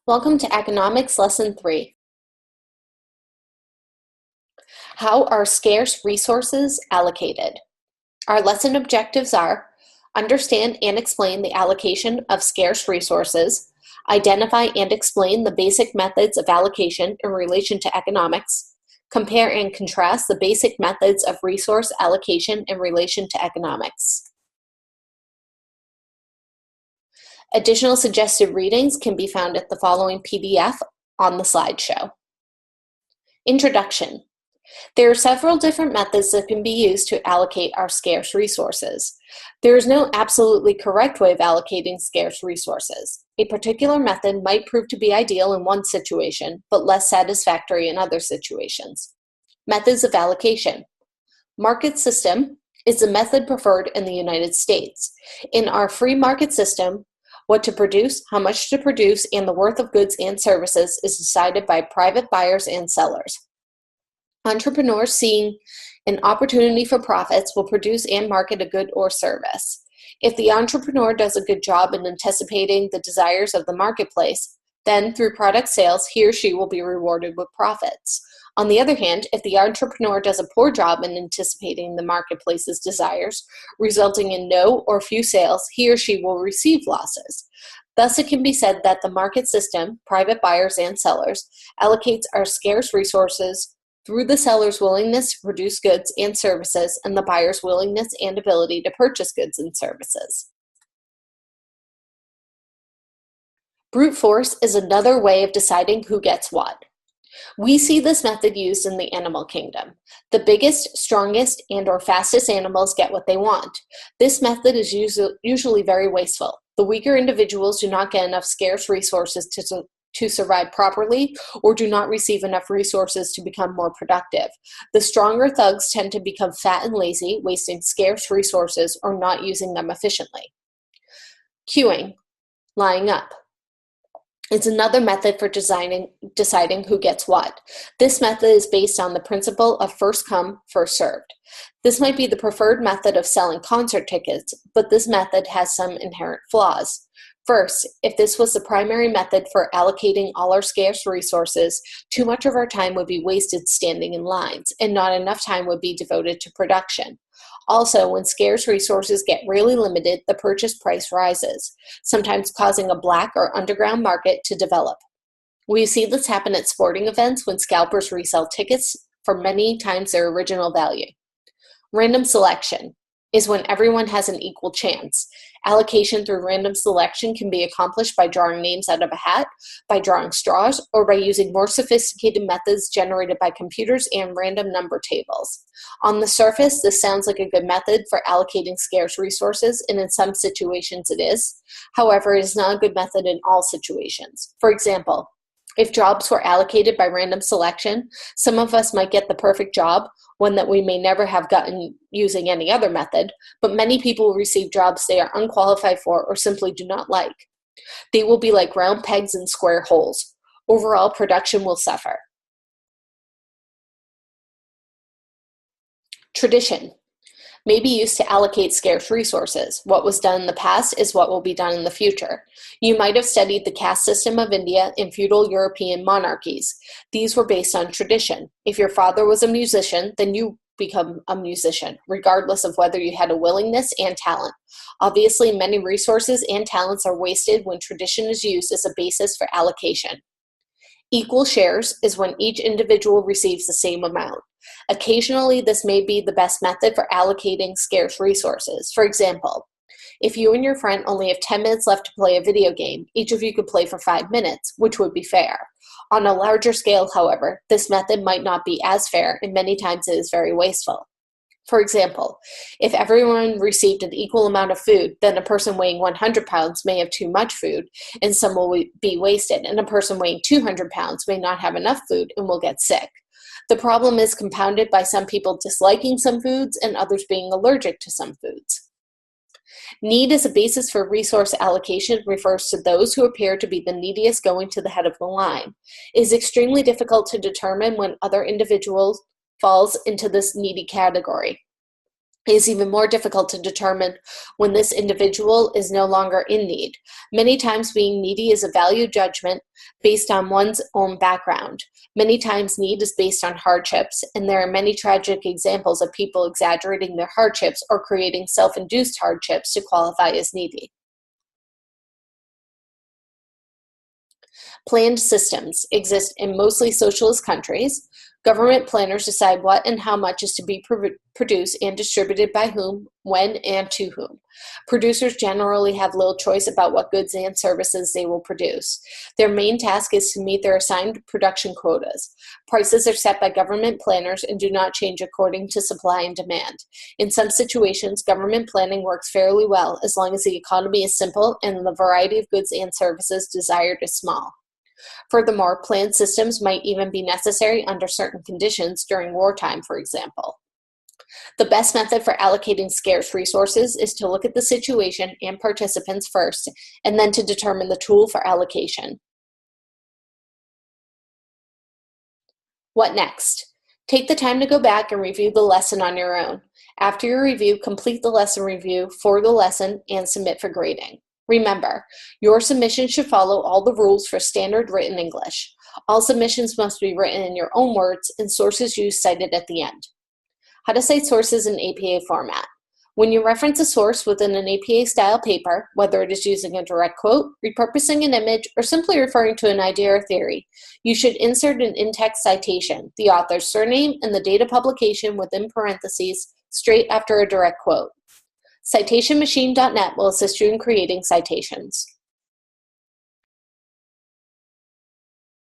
Welcome to Economics Lesson 3. How are scarce resources allocated? Our lesson objectives are: understand and explain the allocation of scarce resources, identify and explain the basic methods of allocation in relation to economics, compare and contrast the basic methods of resource allocation in relation to economics. Additional suggested readings can be found at the following PDF on the slideshow. Introduction. There are several different methods that can be used to allocate our scarce resources. There is no absolutely correct way of allocating scarce resources. A particular method might prove to be ideal in one situation, but less satisfactory in other situations. Methods of allocation. Market system is the method preferred in the United States. In our free market system, what to produce, how much to produce, and the worth of goods and services is decided by private buyers and sellers. Entrepreneurs seeing an opportunity for profits will produce and market a good or service. If the entrepreneur does a good job in anticipating the desires of the marketplace, then through product sales, he or she will be rewarded with profits. On the other hand, if the entrepreneur does a poor job in anticipating the marketplace's desires, resulting in no or few sales, he or she will receive losses. Thus, it can be said that the market system, private buyers and sellers, allocates our scarce resources through the seller's willingness to produce goods and services and the buyer's willingness and ability to purchase goods and services. Brute force is another way of deciding who gets what. We see this method used in the animal kingdom. The biggest, strongest, and/or fastest animals get what they want. This method is usually very wasteful. The weaker individuals do not get enough scarce resources to survive properly or do not receive enough resources to become more productive. The stronger thugs tend to become fat and lazy, wasting scarce resources or not using them efficiently. Queuing, lying up. It's another method for deciding who gets what. This method is based on the principle of first come, first served. This might be the preferred method of selling concert tickets, but this method has some inherent flaws. First, if this was the primary method for allocating all our scarce resources, too much of our time would be wasted standing in lines, and not enough time would be devoted to production. Also, when scarce resources get really limited, the purchase price rises, sometimes causing a black or underground market to develop. We see this happen at sporting events when scalpers resell tickets for many times their original value. Random selection is when everyone has an equal chance. Allocation through random selection can be accomplished by drawing names out of a hat, by drawing straws, or by using more sophisticated methods generated by computers and random number tables. On the surface, this sounds like a good method for allocating scarce resources, and in some situations it is. However, it is not a good method in all situations. For example, if jobs were allocated by random selection, some of us might get the perfect job, one that we may never have gotten using any other method, but many people will receive jobs they are unqualified for or simply do not like. They will be like round pegs in square holes. Overall, production will suffer. Tradition may be used to allocate scarce resources. What was done in the past is what will be done in the future. You might have studied the caste system of India and feudal European monarchies. These were based on tradition. If your father was a musician, then you become a musician, regardless of whether you had a willingness and talent. Obviously, many resources and talents are wasted when tradition is used as a basis for allocation. Equal shares is when each individual receives the same amount. Occasionally, this may be the best method for allocating scarce resources. For example, if you and your friend only have 10 minutes left to play a video game, each of you could play for 5 minutes, which would be fair. On a larger scale, however, this method might not be as fair, and many times it is very wasteful. For example, if everyone received an equal amount of food, then a person weighing 100 pounds may have too much food and some will be wasted, and a person weighing 200 pounds may not have enough food and will get sick. The problem is compounded by some people disliking some foods and others being allergic to some foods. Need as a basis for resource allocation refers to those who appear to be the neediest going to the head of the line. It is extremely difficult to determine when other individuals falls into this needy category. It is even more difficult to determine when this individual is no longer in need. Many times being needy is a value judgment based on one's own background. Many times need is based on hardships, and there are many tragic examples of people exaggerating their hardships or creating self-induced hardships to qualify as needy. Planned systems exist in mostly socialist countries. Government planners decide what and how much is to be produced and distributed by whom, when, and to whom. Producers generally have little choice about what goods and services they will produce. Their main task is to meet their assigned production quotas. Prices are set by government planners and do not change according to supply and demand. In some situations, government planning works fairly well as long as the economy is simple and the variety of goods and services desired is small. Furthermore, planned systems might even be necessary under certain conditions during wartime, for example. The best method for allocating scarce resources is to look at the situation and participants first, and then to determine the tool for allocation. What next? Take the time to go back and review the lesson on your own. After your review, complete the lesson review for the lesson and submit for grading. Remember, your submission should follow all the rules for standard written English. All submissions must be written in your own words and sources used cited at the end. How to cite sources in APA format. When you reference a source within an APA-style paper, whether it is using a direct quote, repurposing an image, or simply referring to an idea or theory, you should insert an in-text citation, the author's surname, and the date of publication within parentheses, straight after a direct quote. CitationMachine.net will assist you in creating citations.